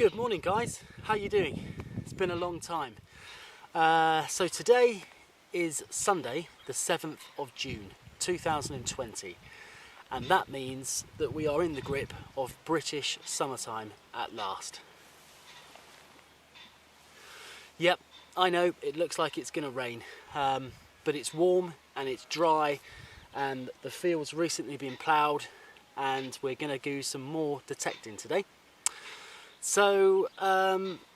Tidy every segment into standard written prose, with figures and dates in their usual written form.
Good morning guys, how you doing? It's been a long time. So today is Sunday the 7th of June 2020 and that means that we are in the grip of British summertime at last. Yep, I know it looks like it's going to rain, but it's warm and it's dry and the field's recently been ploughed and we're going to do some more detecting today. So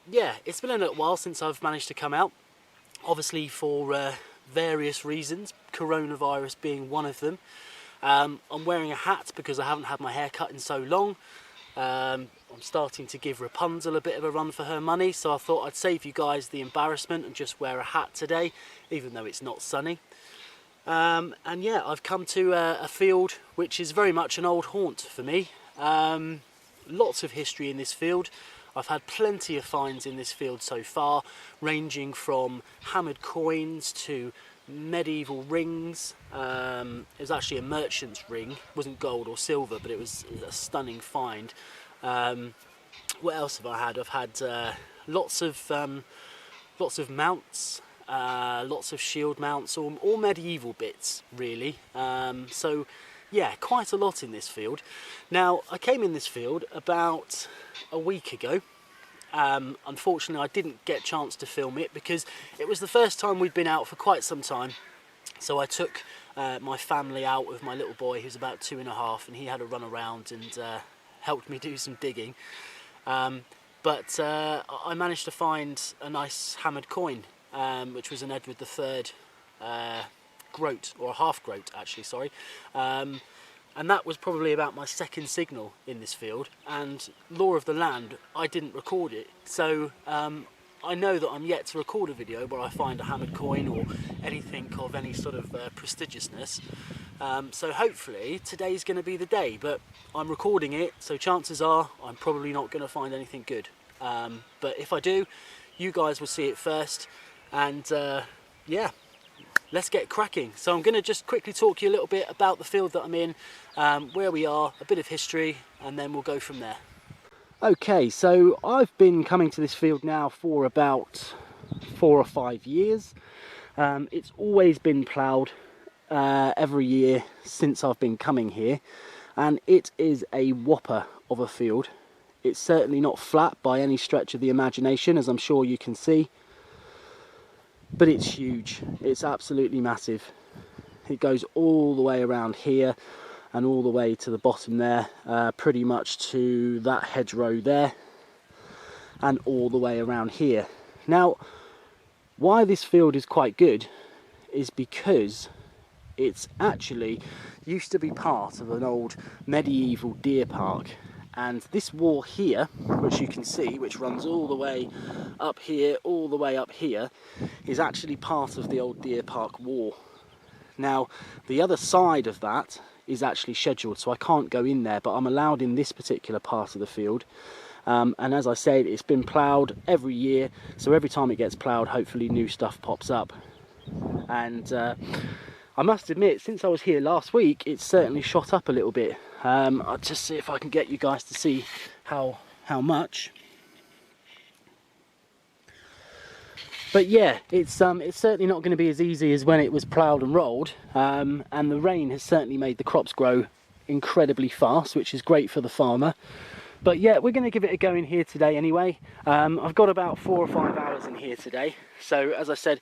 yeah, it's been a little while since I've managed to come out, obviously for various reasons, coronavirus being one of them. I'm wearing a hat because I haven't had my hair cut in so long. I'm starting to give Rapunzel a bit of a run for her money, so I thought I'd save you guys the embarrassment and just wear a hat today, even though it's not sunny. And yeah, I've come to a field which is very much an old haunt for me. Lots of history in this field. I've had plenty of finds in this field so far, ranging from hammered coins to medieval rings. It was actually a merchant's ring. It wasn't gold or silver, but it was a stunning find. What else have I had? I've had lots of mounts, lots of shield mounts, all medieval bits really. So yeah, quite a lot in this field. Now, I came in this field about a week ago. Unfortunately, I didn't get a chance to film it because it was the first time we'd been out for quite some time. So I took my family out with my little boy, who's about 2.5, and he had a run around and helped me do some digging. But I managed to find a nice hammered coin, which was an Edward III groat, or a half groat actually, sorry. And that was probably about my second signal in this field, and law of the land, I didn't record it. So I know that I'm yet to record a video where I find a hammered coin or anything of any sort of prestigiousness. So hopefully today's going to be the day, but I'm recording it, so chances are I'm probably not going to find anything good. But if I do, you guys will see it first, and yeah, let's get cracking. So I'm going to just quickly talk to you a little bit about the field that I'm in, where we are, a bit of history, and then we'll go from there. Okay, so I've been coming to this field now for about 4 or 5 years. It's always been ploughed every year since I've been coming here, and it is a whopper of a field. It's certainly not flat by any stretch of the imagination, as I'm sure you can see. But it's huge, it's absolutely massive. It goes all the way around here and all the way to the bottom there, pretty much to that hedgerow there, and all the way around here. Now, why this field is quite good is because it's actually used to be part of an old medieval deer park. And this wall here, which you can see, which runs all the way up here, all the way up here, is actually part of the old deer park wall. Now, the other side of that is actually scheduled, so I can't go in there, but I'm allowed in this particular part of the field. And as I said, it's been ploughed every year, so every time it gets ploughed, hopefully new stuff pops up. And I must admit, since I was here last week, it's certainly shot up a little bit. I'll just see if I can get you guys to see how much. But yeah, it's certainly not going to be as easy as when it was ploughed and rolled. And the rain has certainly made the crops grow incredibly fast, which is great for the farmer. But yeah, we're going to give it a go in here today anyway. I've got about 4 or 5 hours in here today. So as I said,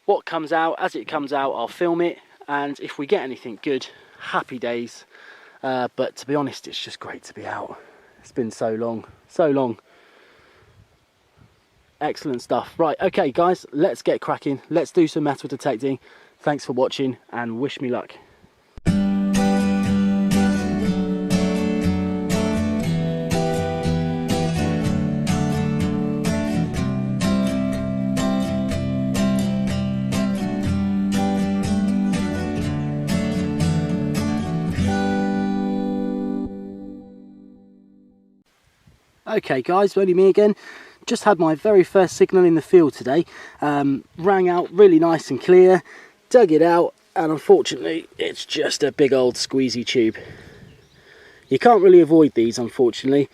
what comes out, as it comes out, I'll film it. And if we get anything good, happy days. But to be honest, it's just great to be out. It's been so long, so long. Excellent stuff. Right, okay guys, let's get cracking. Let's do some metal detecting. Thanks for watching and wish me luck. Okay guys, only me again. Just had my very first signal in the field today. Rang out really nice and clear, dug it out, and unfortunately it's just a big old squeezy tube. You can't really avoid these, unfortunately.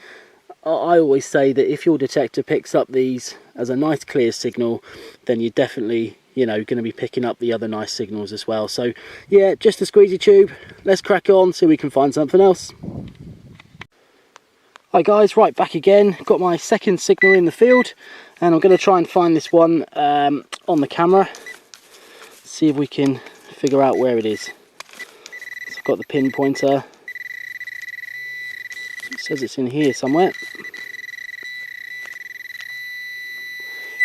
I always say that if your detector picks up these as a nice clear signal, then you're definitely, you know, going to be picking up the other nice signals as well. So yeah, just a squeezy tube. Let's crack on, see if we can find something else. Hi guys, right, back again. Got my second signal in the field, and I'm going to try and find this one on the camera. See if we can figure out where it is. So I've got the pinpointer. It says it's in here somewhere.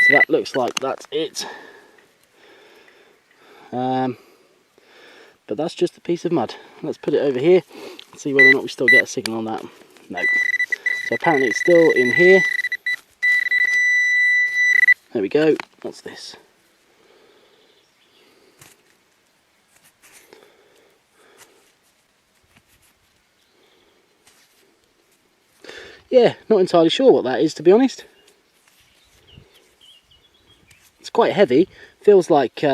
So that looks like that's it. But that's just a piece of mud. Let's put it over here and see whether or not we still get a signal on that. No. So apparently it's still in here. There we go. What's this? Yeah, not entirely sure what that is, to be honest. It's quite heavy. Feels like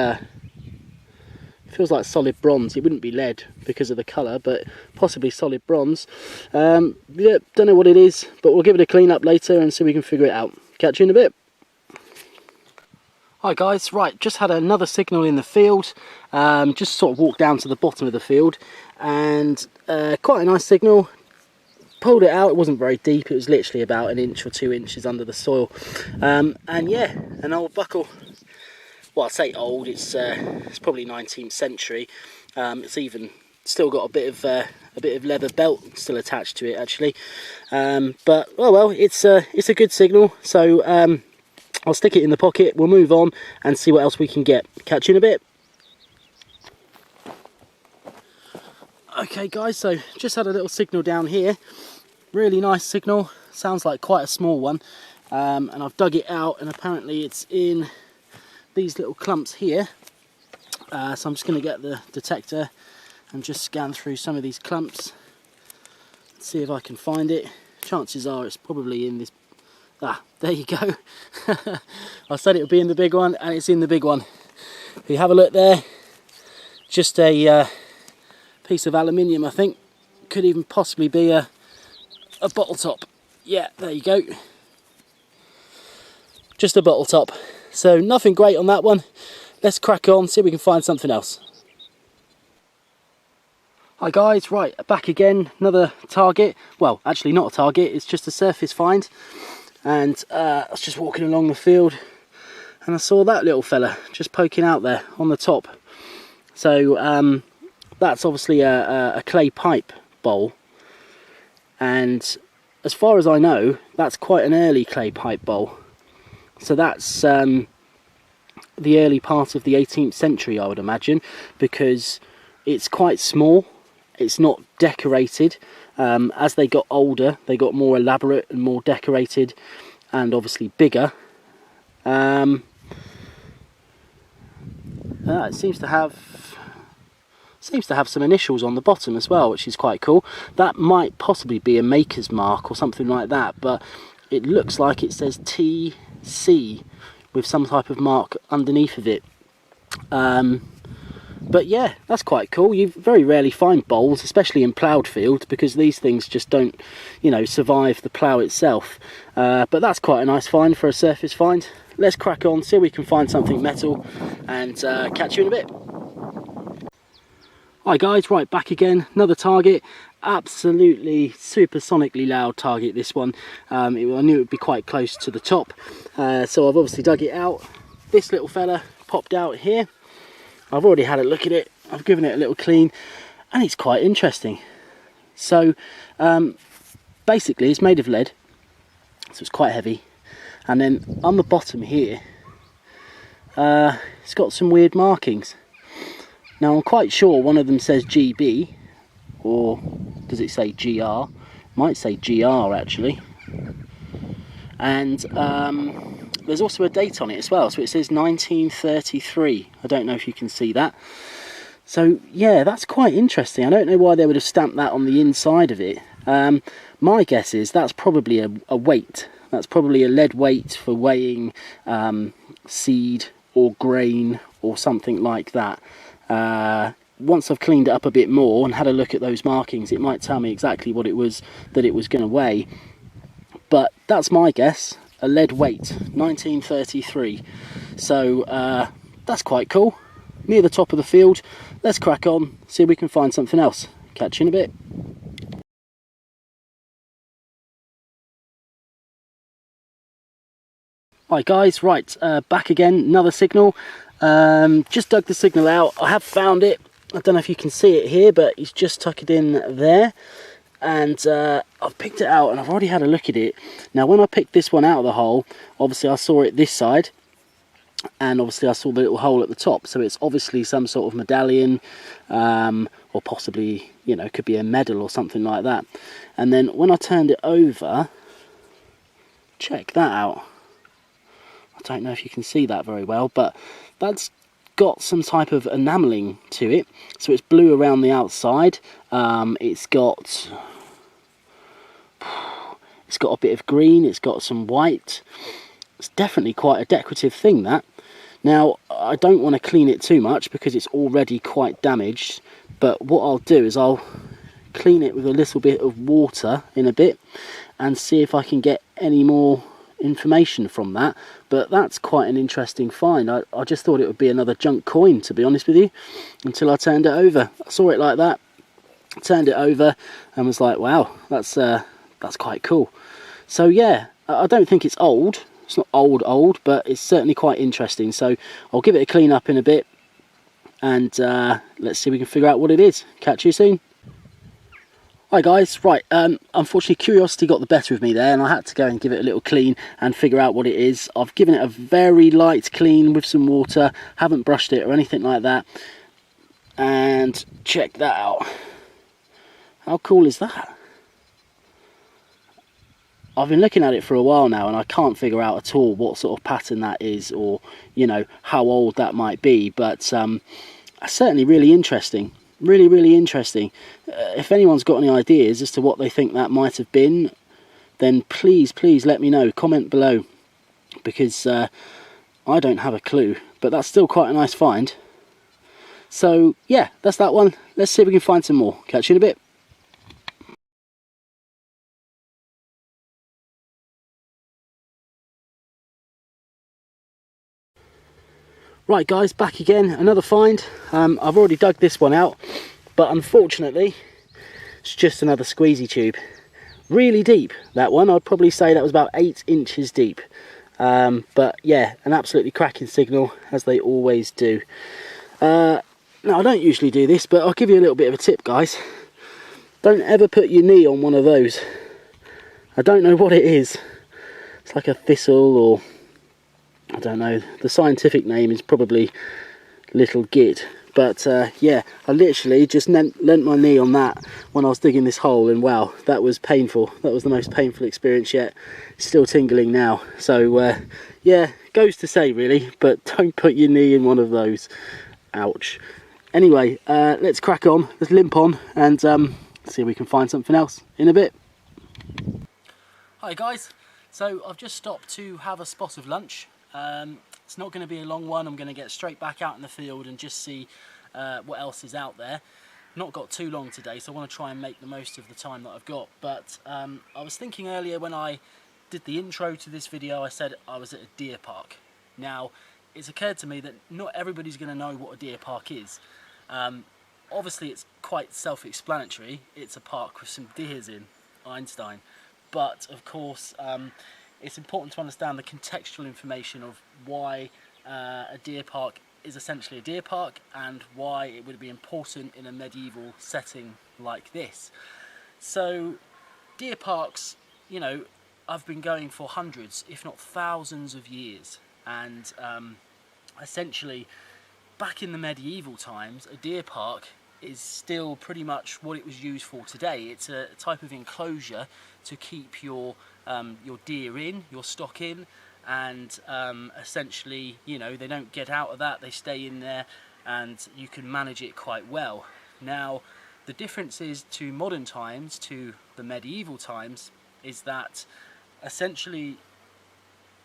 solid bronze. It wouldn't be lead because of the colour, but possibly solid bronze. Yeah, don't know what it is, but we'll give it a clean up later and see if we can figure it out. Catch you in a bit. Hi guys, right, just had another signal in the field. Just sort of walked down to the bottom of the field, and quite a nice signal. Pulled it out. It wasn't very deep, it was literally about 1 inch or 2 inches under the soil, and yeah, an old buckle. Well, I say old, it's probably 19th century. It's even still got a bit of leather belt still attached to it actually, but oh well, it's a good signal. So I'll stick it in the pocket, we'll move on and see what else we can get. Catch you in a bit. Okay guys, so just had a little signal down here. Really nice signal, sounds like quite a small one, and I've dug it out, and apparently it's in these little clumps here. So I'm just going to get the detector and just scan through some of these clumps, see if I can find it. Chances are it's probably in this. Ah, there you go. I said it would be in the big one, and it's in the big one. If you have a look there, just a piece of aluminium, I think. Could even possibly be a bottle top. Yeah, there you go. Just a bottle top. So nothing great on that one. Let's crack on, see if we can find something else. Hi guys, right, back again, another target. Well, actually not a target, it's just a surface find. And I was just walking along the field and I saw that little fella just poking out there on the top. So that's obviously a clay pipe bowl, and as far as I know, that's quite an early clay pipe bowl. So that's the early part of the 18th century, I would imagine, because it's quite small, it's not decorated. As they got older, they got more elaborate and more decorated, and obviously bigger. It seems to have some initials on the bottom as well, which is quite cool. That might possibly be a maker's mark or something like that, but it looks like it says TC with some type of mark underneath of it. But yeah, that's quite cool. You very rarely find bowls, especially in ploughed fields, because these things just don't, you know, survive the plough itself. But that's quite a nice find for a surface find. Let's crack on, see if we can find something metal, and catch you in a bit. Hi guys, right, back again, another target. Absolutely supersonically loud target, this one. I knew it would be quite close to the top, so I've obviously dug it out. This little fella popped out here. I've already had a look at it, I've given it a little clean, and it's quite interesting. So basically it's made of lead, so it's quite heavy, and then on the bottom here it's got some weird markings. Now I'm quite sure one of them says GB, or does it say GR? Might say GR actually. And there's also a date on it as well, so it says 1933. I don't know if you can see that. So yeah, that's quite interesting. I don't know why they would have stamped that on the inside of it. My guess is that's probably a weight. That's probably a lead weight for weighing seed or grain or something like that. Once I've cleaned it up a bit more and had a look at those markings, it might tell me exactly what it was that it was going to weigh. but that's my guess. A lead weight, 1933. So that's quite cool. Near the top of the field. Let's crack on, see if we can find something else. Catch you in a bit. Hi guys, right, back again, another signal. Just dug the signal out. I have found it. I don't know if you can see it here, but he's just tucked it in there. And I've picked it out and I've already had a look at it. Now when I picked this one out of the hole, obviously I saw it this side, and obviously I saw the little hole at the top, so it's obviously some sort of medallion, or possibly, you know, could be a medal or something like that. And then when I turned it over, check that out. I don't know if you can see that very well, but that's got some type of enameling to it, so it's blue around the outside. It's got a bit of green, it's got some white. It's definitely quite a decorative thing, that. Now I don't want to clean it too much because it's already quite damaged, but what I'll do is I'll clean it with a little bit of water in a bit and see if I can get any more information from that. But that's quite an interesting find. I just thought it would be another junk coin, to be honest with you, until I turned it over. I saw it like that, turned it over and was like, wow, that's quite cool. So yeah, I don't think it's old. It's not old, but it's certainly quite interesting. So I'll give it a clean up in a bit, and let's see if we can figure out what it is. Catch you soon. Hi guys, right, unfortunately curiosity got the better of me there and I had to go and give it a little clean and figure out what it is. I've given it a very light clean with some water, haven't brushed it or anything like that. And check that out. How cool is that? I've been looking at it for a while now and I can't figure out at all what sort of pattern that is, or, you know, how old that might be, but certainly really interesting. Really interesting. If anyone's got any ideas as to what they think that might have been, then please let me know. Comment below, because I don't have a clue, but that's still quite a nice find. So yeah, that's that one. Let's see if we can find some more. Catch you in a bit. Right guys, back again, another find. I've already dug this one out, but unfortunately it's just another squeezy tube. Really deep, that one. I'd probably say that was about 8 inches deep. But yeah, an absolutely cracking signal, as they always do. Now I don't usually do this, but I'll give you a little bit of a tip guys. Don't ever put your knee on one of those. I don't know what it is. It's like a thistle, or I don't know, the scientific name is probably little git, but yeah, I literally just lent my knee on that when I was digging this hole, and wow, that was painful. That was the most painful experience yet. Still tingling now. So yeah, goes to say really, but don't put your knee in one of those. Ouch. Anyway, let's crack on, let's limp on, and see if we can find something else in a bit. Hi guys, so I've just stopped to have a spot of lunch. It's not going to be a long one. I'm going to get straight back out in the field and just see what else is out there. Not got too long today, so I want to try and make the most of the time that I've got. But I was thinking earlier when I did the intro to this video, I said I was at a deer park. Now, it's occurred to me that not everybody's going to know what a deer park is. Obviously, it's quite self-explanatory. It's a park with some deers in, Einstein. But, of course, it's important to understand the contextual information of why a deer park is essentially a deer park, and why it would be important in a medieval setting like this. So deer parks, you know, have been going for hundreds, if not thousands of years, and essentially back in the medieval times, a deer park is still pretty much what it was used for today. It's a type of enclosure to keep your deer in, your stock in, and essentially, you know, they don't get out of that, they stay in there, and you can manage it quite well. Now, the difference is to modern times, to the medieval times, is that essentially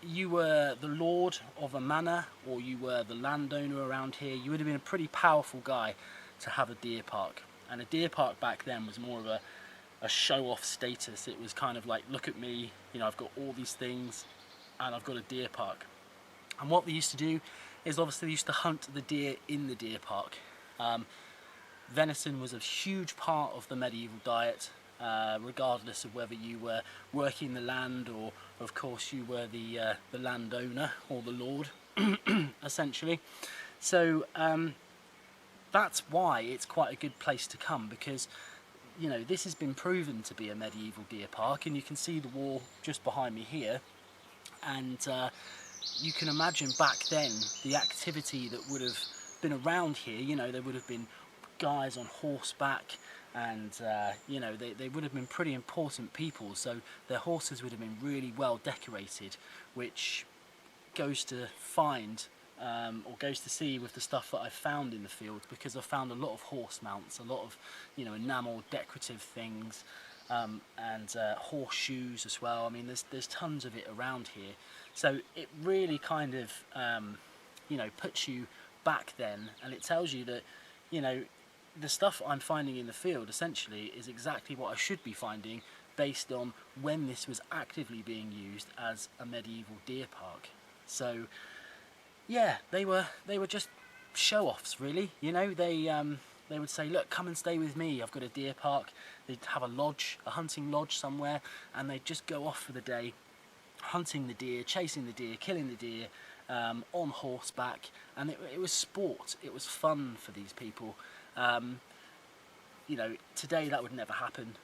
you were the lord of a manor, or you were the landowner around here. You would have been a pretty powerful guy to have a deer park. And a deer park back then was more of a show-off status. It was kind of like, look at me, you know, I've got all these things and I've got a deer park. And what they used to do is obviously they used to hunt the deer in the deer park. Venison was a huge part of the medieval diet, regardless of whether you were working the land or, of course, you were the landowner or the lord, essentially. So that's why it's quite a good place to come, because, you know, this has been proven to be a medieval deer park, and you can see the wall just behind me here, and you can imagine back then the activity that would have been around here. You know, there would have been guys on horseback, and you know, they would have been pretty important people, so their horses would have been really well decorated, which goes to find or goes to see with the stuff that I've found in the field, because I've found a lot of horse mounts, a lot of, you know, enamel decorative things, and horseshoes as well. I mean, there's tons of it around here, so it really kind of you know, puts you back then, and it tells you that, you know, the stuff I'm finding in the field essentially is exactly what I should be finding based on when this was actively being used as a medieval deer park. So yeah, they were just show-offs, really. You know, they would say, look, come and stay with me, I've got a deer park. They'd have a lodge, a hunting lodge somewhere, and they'd just go off for the day hunting the deer, chasing the deer, killing the deer, on horseback, and it was sport, it was fun for these people. You know, today that would never happen,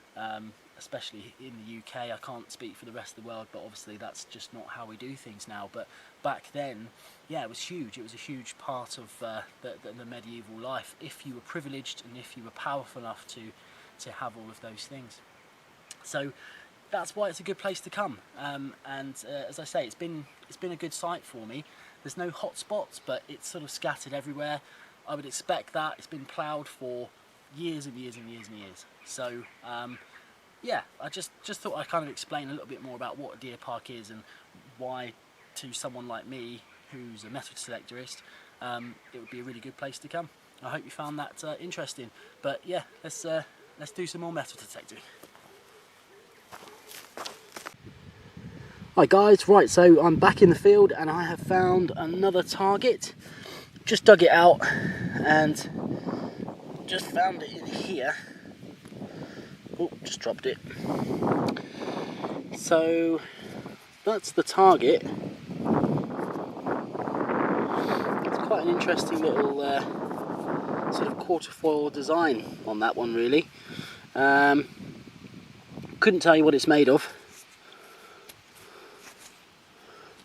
especially in the UK. I can't speak for the rest of the world, but obviously that's just not how we do things now. But back then, yeah, it was huge. It was a huge part of the medieval life, if you were privileged and if you were powerful enough to have all of those things. So that's why it's a good place to come. And as I say, it's been a good site for me. There's no hot spots, but it's sort of scattered everywhere. I would expect that. It's been ploughed for years and years and years and years. So yeah, I just thought I'd kind of explain a little bit more about what a deer park is, and why, to someone like me who's a metal detectorist, it would be a really good place to come. I hope you found that interesting. But yeah, let's do some more metal detecting. Hi guys, right, so I'm back in the field and I have found another target. Just dug it out and just found it in here. Oh, just dropped it. So that's the target. It's quite an interesting little sort of quarterfoil design on that one, really. Couldn't tell you what it's made of,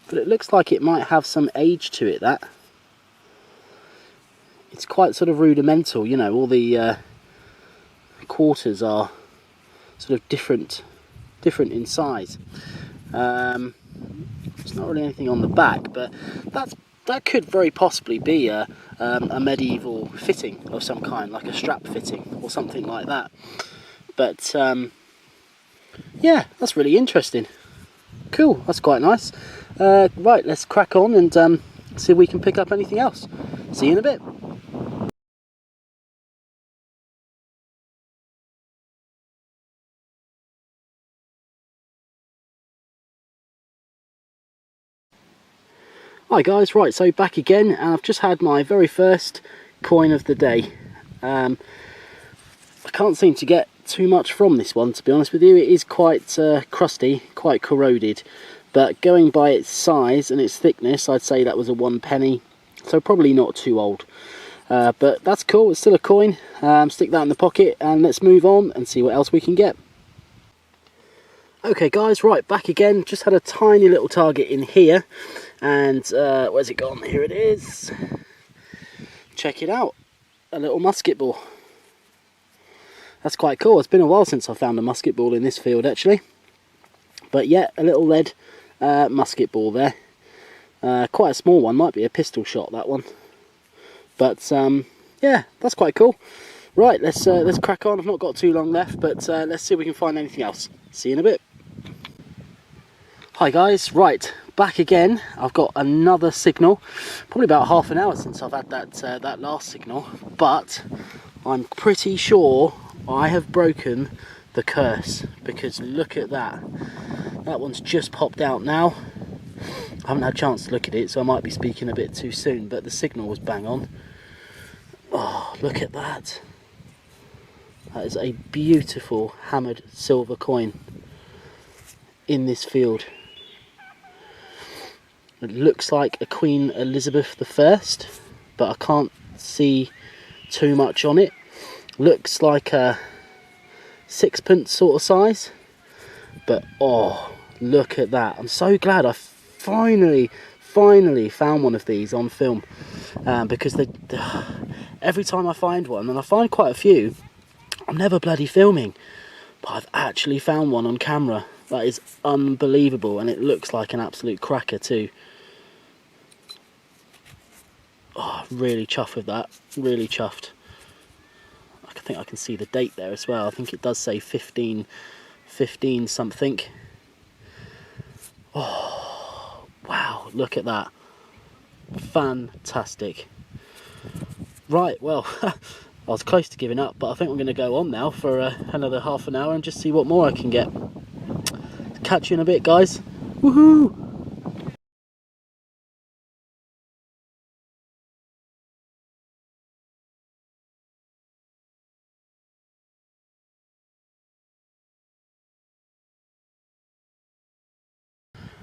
but it looks like it might have some age to it. That it's quite sort of rudimental, you know, all the quarters are sort of different in size. There's not really anything on the back, but that could very possibly be a medieval fitting of some kind, like a strap fitting or something like that. But yeah, that's really interesting. Cool, that's quite nice. Right, let's crack on and see if we can pick up anything else. See you in a bit. Hi guys, right, so back again, and I've just had my very first coin of the day. I can't seem to get too much from this one, to be honest with you. It is quite crusty, quite corroded, but going by its size and its thickness, I'd say that was a 1 penny, so probably not too old. But that's cool, it's still a coin. Stick that in the pocket and let's move on and see what else we can get. Okay guys, right, back again. Just had a tiny little target in here, and where's it gone? Here it is. Check it out, a little musket ball. That's quite cool. It's been a while since I found a musket ball in this field actually, but yeah, a little lead musket ball there. Quite a small one, might be a pistol shot, that one, but yeah, that's quite cool. Right, let's crack on. I've not got too long left, but let's see if we can find anything else. See you in a bit. Hi guys, right, back again. I've got another signal. Probably about half an hour since I've had that last signal, but I'm pretty sure I have broken the curse, because look at that. That one's just popped out now. I haven't had a chance to look at it, so I might be speaking a bit too soon, but the signal was bang on. Oh, look at that. That is a beautiful hammered silver coin in this field. It looks like a Queen Elizabeth I, but I can't see too much on it. Looks like a sixpence sort of size, but oh, look at that. I'm so glad I finally found one of these on film, because every time I find one, and I find quite a few, I'm never bloody filming, but I've actually found one on camera. That is unbelievable, and it looks like an absolute cracker too. Oh, really chuffed with that, really chuffed. I think I can see the date there as well. I think it does say 15 something. Oh, wow, look at that. Fantastic. Right, well, I was close to giving up, but I think I'm going to go on now for another half an hour and just see what more I can get. Catch you in a bit, guys. Woohoo!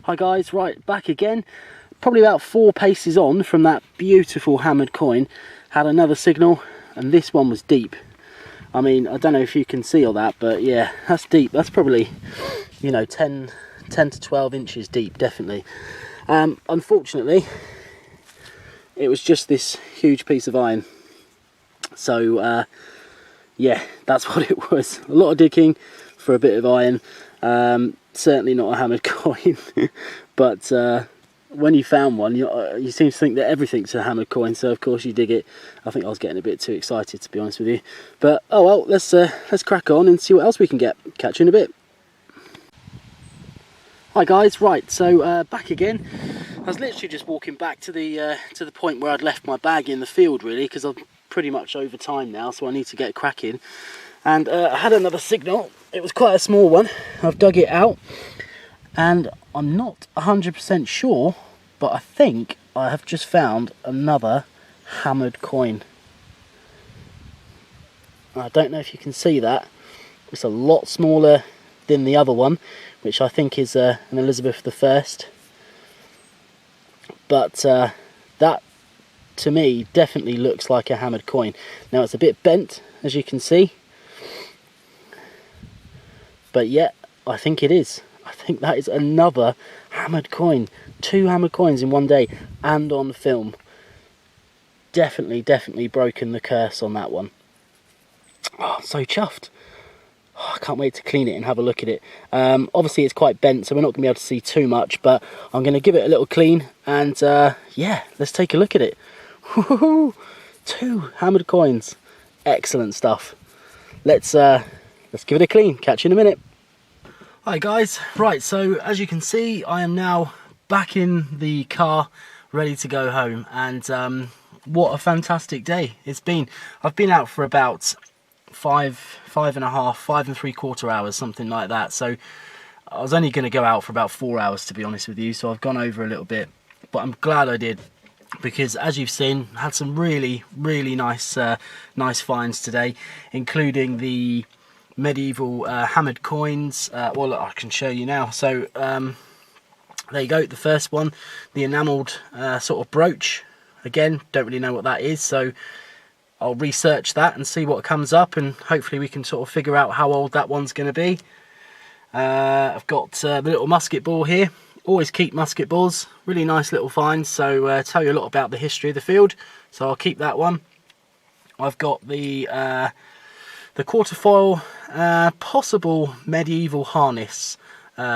Hi guys, right, back again. Probably about 4 paces on from that beautiful hammered coin. Had another signal, and this one was deep. I mean, I don't know if you can see all that, but yeah, that's deep. That's probably, you know, 10 to 12 inches deep, definitely. Unfortunately, it was just this huge piece of iron. So, yeah, that's what it was. A lot of digging for a bit of iron. Certainly not a hammered coin, but when you found one, you seem to think that everything's a hammered coin, so of course you dig it. I think I was getting a bit too excited, to be honest with you. But oh well, let's crack on and see what else we can get. Catch you in a bit. Hi guys, right, so back again. I was literally just walking back to the point where I'd left my bag in the field, really, because I'm pretty much over time now, so I need to get cracking. And I had another signal. It was quite a small one. I've dug it out, and I'm not 100% sure, but I think I have just found another hammered coin. I don't know if you can see that. It's a lot smaller than the other one, which I think is an Elizabeth I. But that, to me, definitely looks like a hammered coin. Now it's a bit bent, as you can see. But yeah, I think it is. I think that is another hammered coin. 2 hammered coins in one day, and on film. Definitely broken the curse on that one. Oh, I'm so chuffed. Oh, I can't wait to clean it and have a look at it. Obviously it's quite bent, so we're not going to be able to see too much, but I'm going to give it a little clean, and yeah, let's take a look at it. Woohoo! 2 hammered coins. Excellent stuff. Let's give it a clean. Catch you in a minute. Hi guys, right, so as you can see, I am now back in the car, ready to go home, and what a fantastic day it's been. I've been out for about 5.5 hours, something like that. So I was only going to go out for about 4 hours, to be honest with you, so I've gone over a little bit, but I'm glad I did, because as you've seen, I had some really nice nice finds today, including the medieval hammered coins. Well, look, I can show you now. So there you go, the first one, the enamelled sort of brooch. Again, don't really know what that is, so I'll research that and see what comes up, and hopefully we can sort of figure out how old that one's going to be. I've got the little musket ball here. Always keep musket balls, really nice little finds, so tell you a lot about the history of the field, so I'll keep that one. I've got the quarterfoil possible medieval harness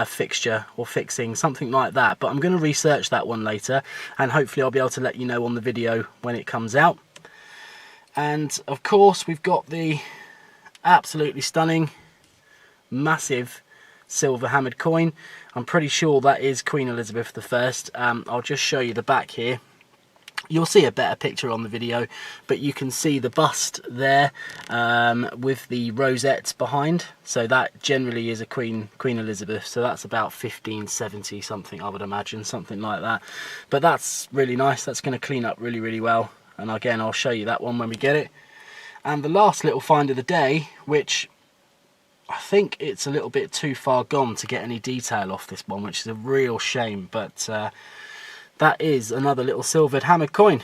fixture or fixing, something like that, but I'm going to research that one later, and hopefully I'll be able to let you know on the video when it comes out. And of course we've got the absolutely stunning massive silver hammered coin. I'm pretty sure that is Queen Elizabeth I. I'll just show you the back here. You'll see a better picture on the video, but you can see the bust there with the rosettes behind. So that generally is a Queen Elizabeth. So that's about 1570 something, I would imagine, something like that. But that's really nice. That's going to clean up really, really well. And again, I'll show you that one when we get it. And the last little find of the day, which I think it's a little bit too far gone to get any detail off this one, which is a real shame, but that is another little silvered hammered coin.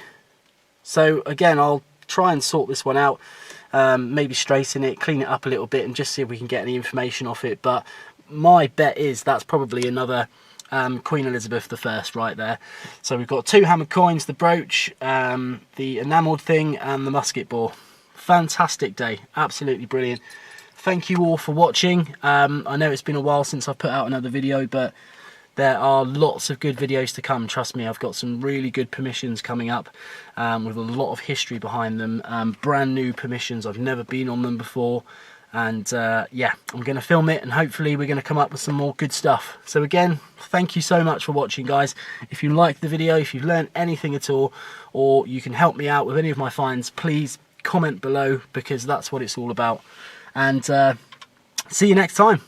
So again, I'll try and sort this one out, maybe straighten it, clean it up a little bit, and just see if we can get any information off it. But my bet is that's probably another Queen Elizabeth I right there. So we've got 2 hammered coins, the brooch, the enamelled thing, and the musket bore. Fantastic day, absolutely brilliant. Thank you all for watching. I know it's been a while since I've put out another video, but there are lots of good videos to come, trust me. I've got some really good permissions coming up with a lot of history behind them. Brand new permissions, I've never been on them before. And yeah, I'm going to film it, and hopefully we're going to come up with some more good stuff. So again, thank you so much for watching, guys. If you liked the video, if you've learned anything at all, or you can help me out with any of my finds, please comment below, because that's what it's all about. And see you next time.